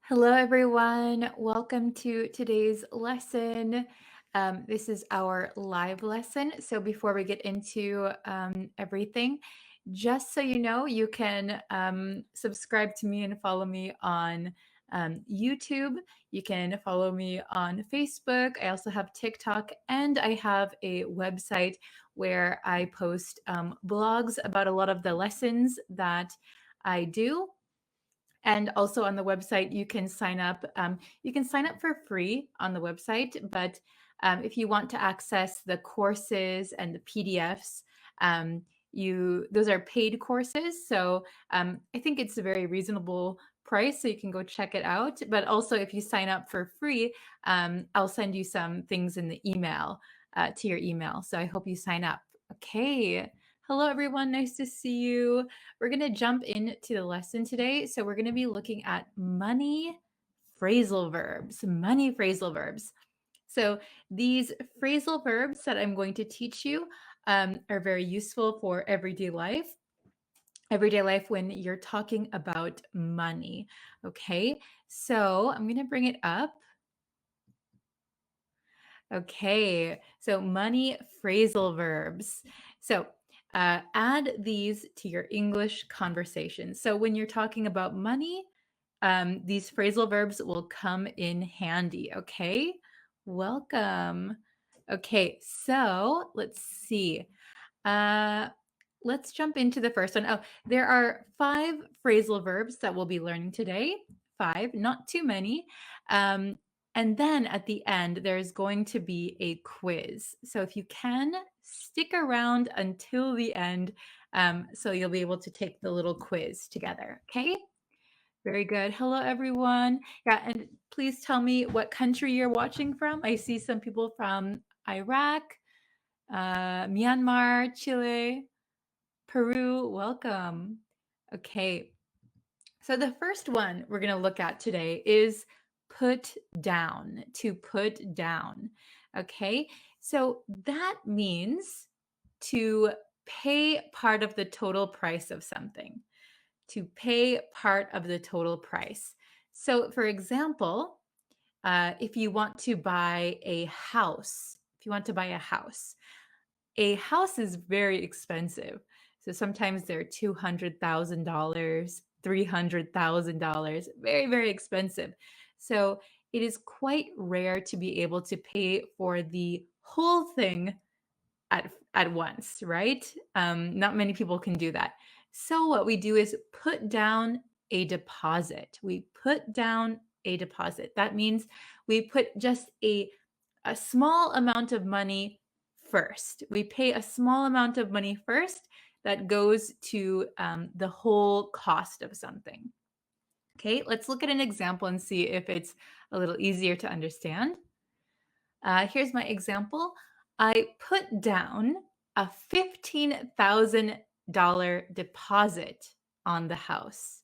Hello, everyone. Welcome to today's lesson. This is our live lesson. So, before we get into everything, just so you know, you can subscribe to me and follow me on YouTube. You can follow me on Facebook. I also have TikTok, and I have a website where I post blogs about a lot of the lessons that I do. And also on the website, you can sign up. You can sign up for free on the website, but if you want to access the courses and the PDFs, you those are paid courses. So I think it's a very reasonable price, so you can go check it out. But also, if you sign up for free, I'll send you some things in the email to your email. So I hope you sign up. Okay. Hello, everyone. Nice to see you. We're going to jump into the lesson today. So, we're going to be looking at money phrasal verbs. Money phrasal verbs. So, these phrasal verbs that I'm going to teach you are very useful for everyday life. Everyday life when you're talking about money. Okay. So, I'm going to bring it up. Okay, so money phrasal verbs. So add these to your English conversation. So when you're talking about money, these phrasal verbs will come in handy. Okay, welcome. Okay, so let's see. Uh, let's jump into the first one. Oh, there are 5 phrasal verbs that we'll be learning today. 5, not too many. And then at the end, there's going to be a quiz. So if you can, stick around until the end so you'll be able to take the little quiz together. Okay? Very good. Hello, everyone. Yeah, and please tell me what country you're watching from. I see some people from Iraq, Myanmar, Chile, Peru. Welcome. Okay. So the first one we're going to look at today is put down, to put down. Okay. So that means to pay part of the total price of something, to pay part of the total price. So, for example, if you want to buy a house, a house is very expensive. So sometimes they're $200,000, $300,000, very, very expensive. So it is quite rare to be able to pay for the whole thing at once, right? Not many people can do that. So what we do is put down a deposit. We put down a deposit. That means we put just a small amount of money first. We pay a small amount of money first that goes to the whole cost of something. Okay, let's look at an example and see if it's a little easier to understand. Here's my example. I put down a $15,000 deposit on the house.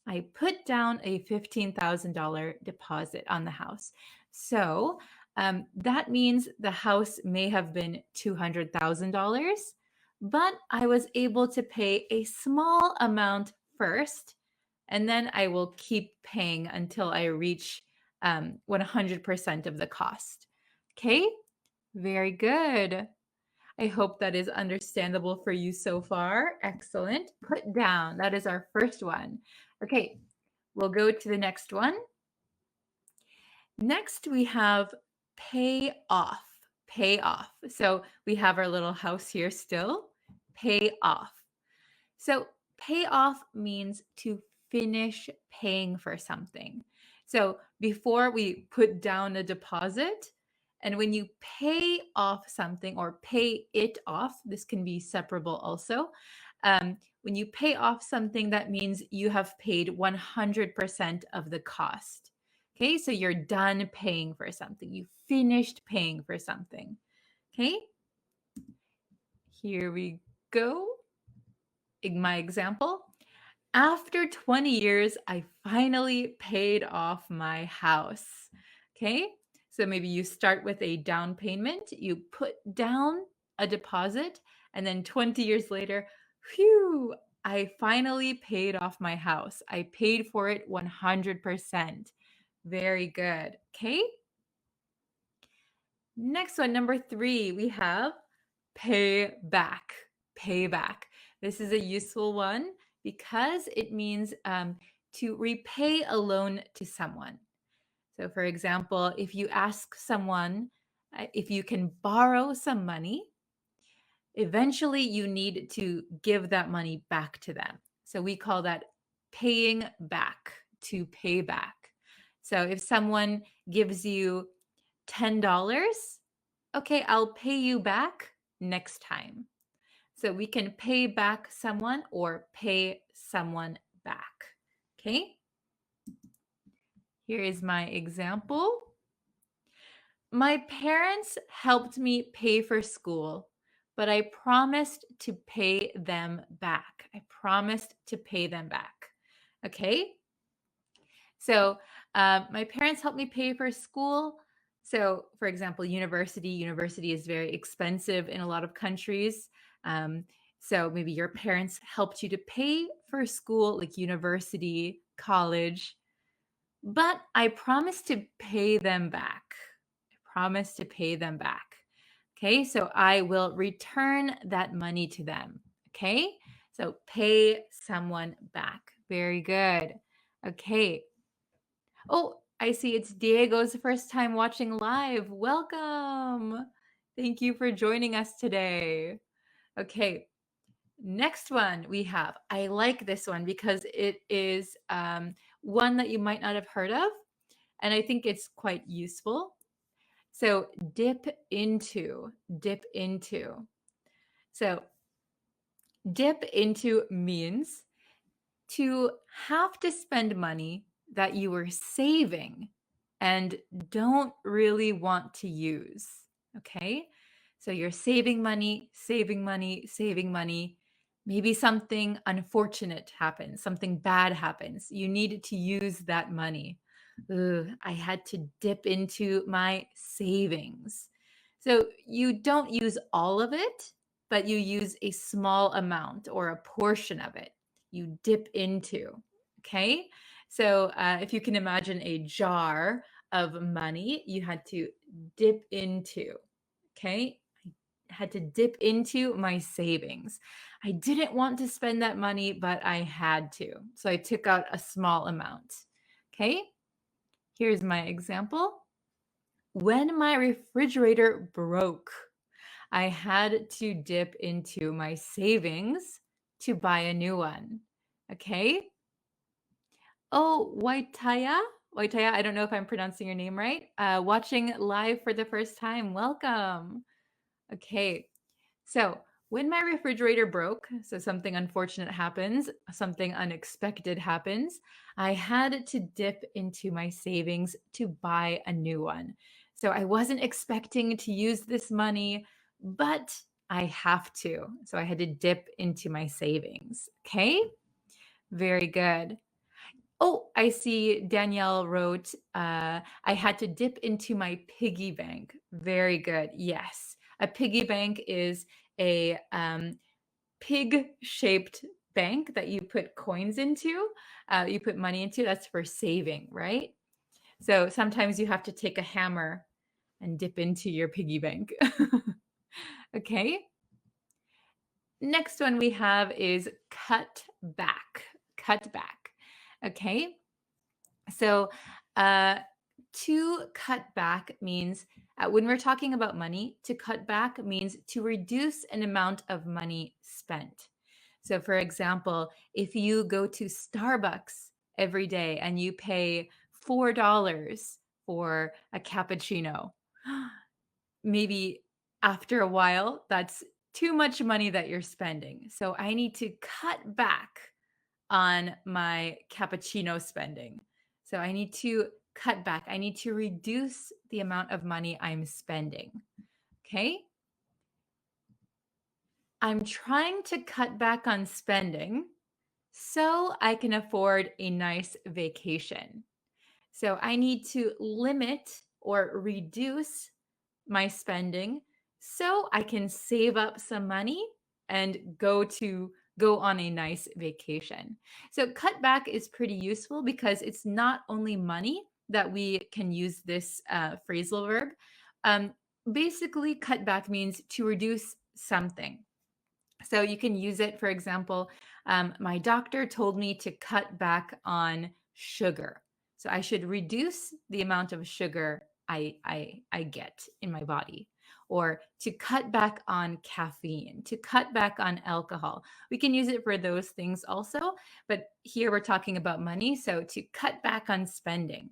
I put down a $15,000 deposit on the house. So that means the house may have been $200,000, but I was able to pay a small amount first, and then I will keep paying until I reach 100% of the cost. Okay, very good. I hope that is understandable for you so far. Excellent. Put down. That is our first one. Okay, we'll go to the next one. Next, we have pay off. Pay off. So we have our little house here still. Pay off. So pay off means to finish paying for something. So before we put down a deposit, and when you pay off something or pay it off, this can be separable also. When you pay off something, that means you have paid 100% of the cost. Okay, so you're done paying for something. You finished paying for something. Okay, here we go. In my example, after 20 years, I finally paid off my house. Okay, so maybe you start with a down payment, you put down a deposit, and then 20 years later, I finally paid off my house. I paid for it 100%. Very good. Okay. Next one, number 3, we have pay back. Pay back. This is a useful one because it means to repay a loan to someone. So, for example, if you ask someone if you can borrow some money, eventually you need to give that money back to them. So, we call that paying back, to pay back. So, if someone gives you $10, okay, I'll pay you back next time. So we can pay back someone or pay someone back. Okay, here is my example. My parents helped me pay for school, but I promised to pay them back. I promised to pay them back. Okay, so my parents helped me pay for school. So, for example, university is very expensive in a lot of countries. Um, so maybe your parents helped you to pay for school, like university, college, but I promised to pay them back. I promise to pay them back. Okay, so I will return that money to them. Okay, so pay someone back. Very good. Okay. Oh, I see it's Diego's first time watching live. Welcome. Thank you for joining us today. Okay, next one we have. I like this one because it is one that you might not have heard of, and I think it's quite useful. So, dip into, dip into. So, dip into means to have to spend money that you were saving and don't really want to use. Okay. So you're saving money, saving money, saving money. Maybe something unfortunate happens, something bad happens. You need to use that money. Ugh, I had to dip into my savings. So you don't use all of it, but you use a small amount or a portion of it. You dip into. Okay. So if you can imagine a jar of money, you had to dip into. Okay. I had to dip into my savings. I didn't want to spend that money, but I had to. So I took out a small amount. Okay. Here's my example. When my refrigerator broke, I had to dip into my savings to buy a new one. Okay. Oh, Waitaya? Waitaya, I don't know if I'm pronouncing your name right. Watching live for the first time. Welcome. Okay. So, when my refrigerator broke, so something unfortunate happens, something unexpected happens, I had to dip into my savings to buy a new one. So, I wasn't expecting to use this money, but I have to. So, I had to dip into my savings. Okay. Very good. Oh, I see Danielle wrote, I had to dip into my piggy bank. Very good. Yes. A piggy bank is a pig shaped bank that you put coins into, you put money into. That's for saving, right? So sometimes you have to take a hammer and dip into your piggy bank. Okay. Next one we have is cut back. Cut back. Okay. So, to cut back means when we're talking about money, to cut back means to reduce an amount of money spent. So, for example, if you go to Starbucks every day and you pay $4 for a cappuccino, maybe after a while, that's too much money that you're spending. So, I need to cut back on my cappuccino spending. So I need to cut back. I need to reduce the amount of money I'm spending. Okay. I'm trying to cut back on spending so I can afford a nice vacation. So I need to limit or reduce my spending so I can save up some money and go on a nice vacation. So cut back is pretty useful because it's not only money, that we can use this phrasal verb. Um, Basically, cut back means to reduce something. So you can use it, for example, my doctor told me to cut back on sugar. So I should reduce the amount of sugar I get in my body, or to cut back on caffeine, to cut back on alcohol. We can use it for those things also, but here we're talking about money. So to cut back on spending.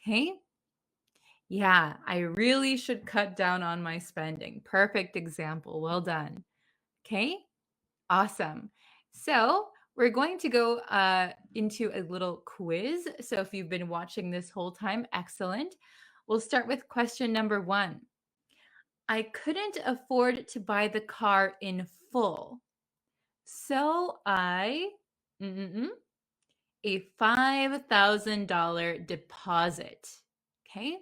Okay. Yeah, I really should cut down on my spending. Perfect example. Well done. Okay. Awesome. So we're going to go into a little quiz. So if you've been watching this whole time, excellent. We'll start with question number 1. I couldn't afford to buy the car in full. So I a $5,000 deposit. Okay.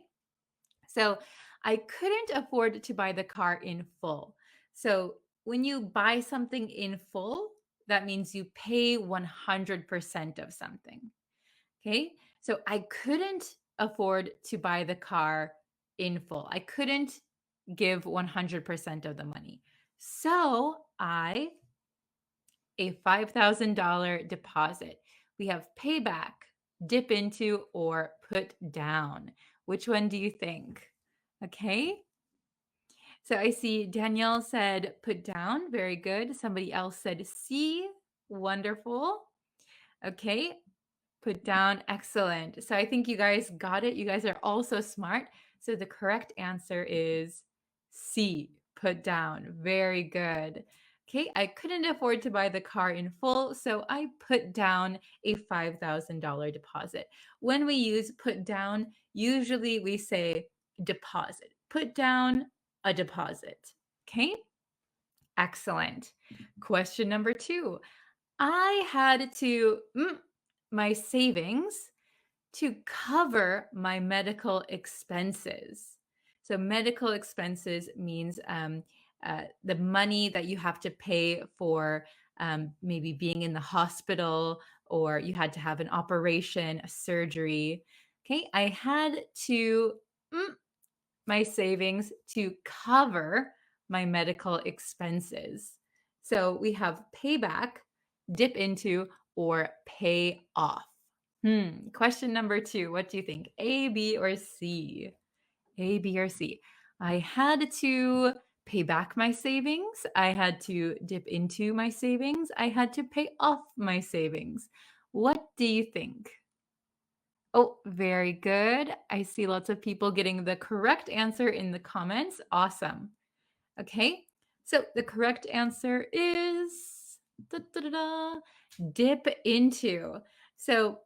So I couldn't afford to buy the car in full. So when you buy something in full, that means you pay 100% of something. Okay. So I couldn't afford to buy the car in full. I couldn't give 100% of the money. So I a $5,000 deposit. We have payback, dip into, or put down. Which one do you think? Okay. So I see Danielle said put down. Very good. Somebody else said C. Wonderful. Okay. Put down. Excellent. So I think you guys got it. You guys are all so smart. So the correct answer is C. Put down. Very good. Okay. I couldn't afford to buy the car in full, so I put down a $5,000 deposit. When we use put down, usually we say deposit. Put down a deposit. Okay. Excellent. Question number 2. I had to my savings to cover my medical expenses. So, medical expenses means the money that you have to pay for maybe being in the hospital, or you had to have an operation, a surgery. Okay, I had to my savings to cover my medical expenses. So we have payback, dip into, or pay off. Question number 2. What do you think? A, B, or C? A, B, or C? I had to pay back my savings. I had to dip into my savings. I had to pay off my savings. What do you think? Oh, very good. I see lots of people getting the correct answer in the comments. Awesome. Okay. So the correct answer is da, da, da, da, dip into. So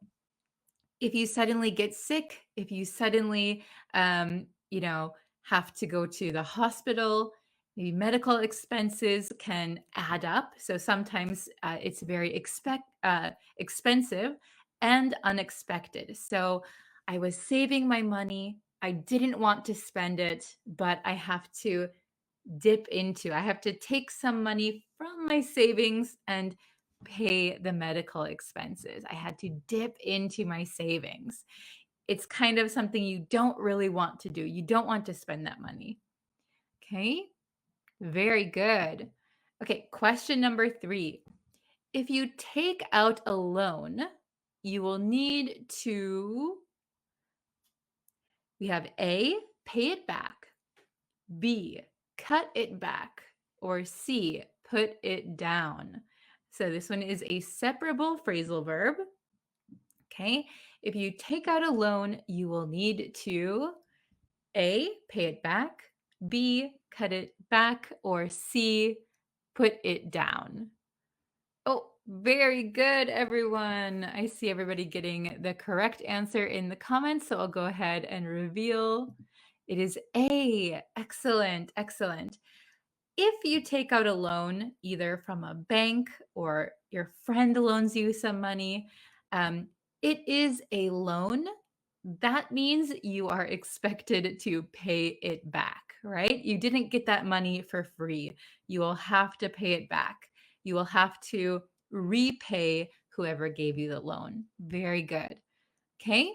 if you suddenly get sick, if you suddenly, have to go to the hospital, maybe medical expenses can add up. So sometimes it's very expensive and unexpected. So I was saving my money. I didn't want to spend it, but I have to dip into. I have to take some money from my savings and pay the medical expenses. I had to dip into my savings. It's kind of something you don't really want to do. You don't want to spend that money. Okay, very good. Okay, question number 3. If you take out a loan, you will need to, we have A, pay it back, B, cut it back, or C, put it down. So this one is a separable phrasal verb. Okay. If you take out a loan, you will need to A, pay it back, B, cut it back, or C, put it down. Oh, very good, everyone. I see everybody getting the correct answer in the comments, so I'll go ahead and reveal. It is A. Excellent, excellent. If you take out a loan, either from a bank or your friend loans you some money, um, it is a loan. That means you are expected to pay it back, right? You didn't get that money for free. You will have to pay it back. You will have to repay whoever gave you the loan. Very good. Okay.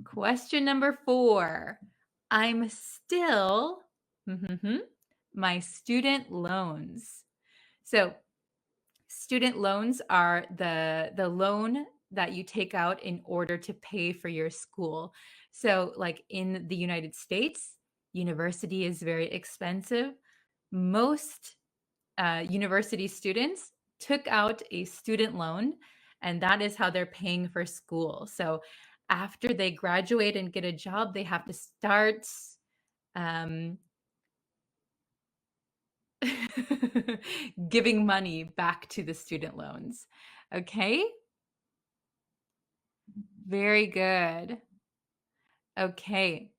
Question number 4. I'm still my student loans. So, student loans are the loan that you take out in order to pay for your school. So, like in the United States, university is very expensive. Most university students took out a student loan, and that is how they're paying for school. So, after they graduate and get a job, they have to start um, giving money back to the student loans. Okay? Very good. Okay.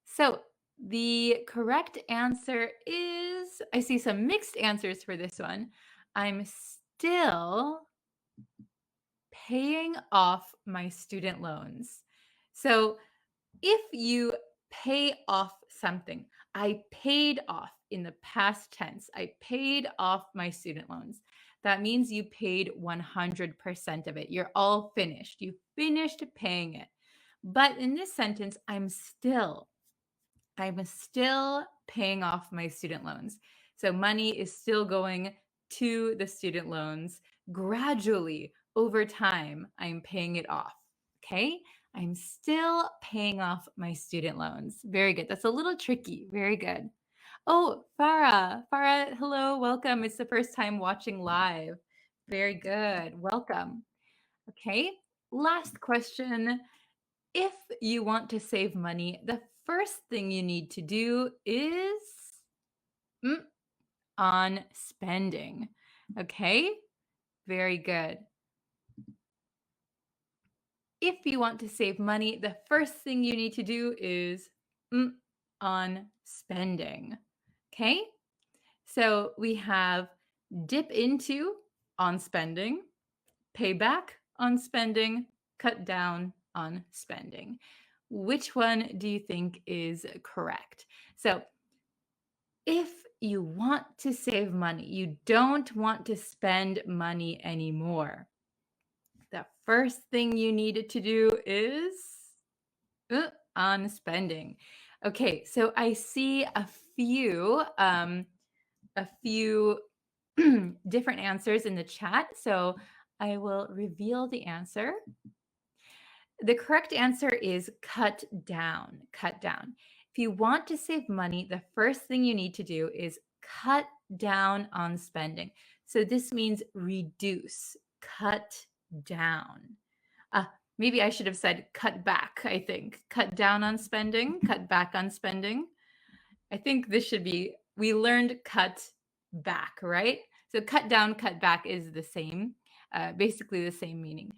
So the correct answer is, I see some mixed answers for this one. I'm still paying off my student loans. So if you pay off something, I paid off in the past tense. I paid off my student loans. That means you paid 100% of it. You're all finished. You finished paying it. But in this sentence, I'm still paying off my student loans. So money is still going to the student loans. Gradually, over time, I'm paying it off. Okay? I'm still paying off my student loans. Very good. That's a little tricky. Very good. Oh, Farah. Farah, hello. Welcome. It's the first time watching live. Very good. Welcome. Okay. Last question. If you want to save money, the first thing you need to do is on spending. Okay? Very good. If you want to save money, the first thing you need to do is on spending. Okay? So we have dip into on spending, pay back on spending, cut down on spending. Which one do you think is correct? So if you want to save money, you don't want to spend money anymore, the first thing you needed to do is on spending. Okay, so I see a few different answers in the chat. So I will reveal the answer. The correct answer is cut down. Cut down. If you want to save money, the first thing you need to do is cut down on spending. So this means reduce, cut down. Maybe I should have said cut back, I think. Cut down on spending, cut back on spending. I think this should be, we learned cut back, right? So cut down, cut back is the same, basically the same meaning.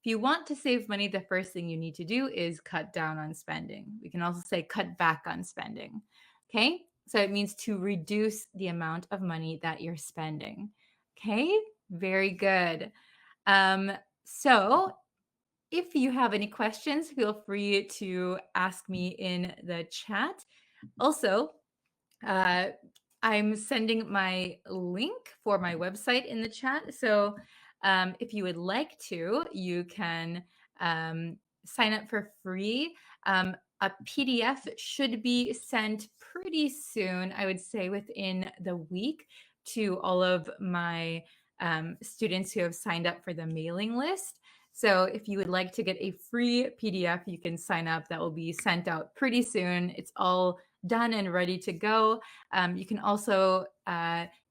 If you want to save money, the first thing you need to do is cut down on spending. We can also say cut back on spending. Okay, so it means to reduce the amount of money that you're spending. Okay, very good. So if you have any questions, feel free to ask me in the chat. Also, I'm sending my link for my website in the chat. So if you would like to, you can sign up for free. A PDF should be sent pretty soon, I would say within the week, to all of my students who have signed up for the mailing list. So if you would like to get a free PDF, you can sign up. That will be sent out pretty soon. It's all done and ready to go. You can also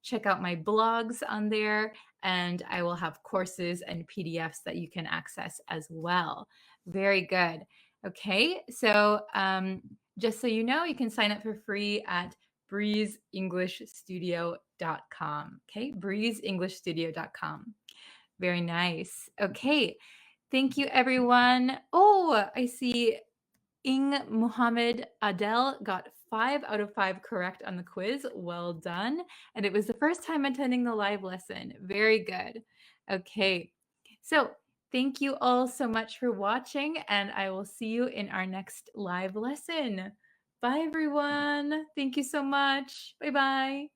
check out my blogs on there, and I will have courses and PDFs that you can access as well. Very good. Okay, so just so you know, you can sign up for free at breezeenglishstudio.com. Okay, breezeenglishstudio.com. Very nice. Okay, thank you, everyone. Oh, I see Ing Muhammad Adel got 5 out of 5 correct on the quiz. Well done. And it was the first time attending the live lesson. Very good. Okay, so thank you all so much for watching, and I will see you in our next live lesson. Bye, everyone. Thank you so much. Bye-bye.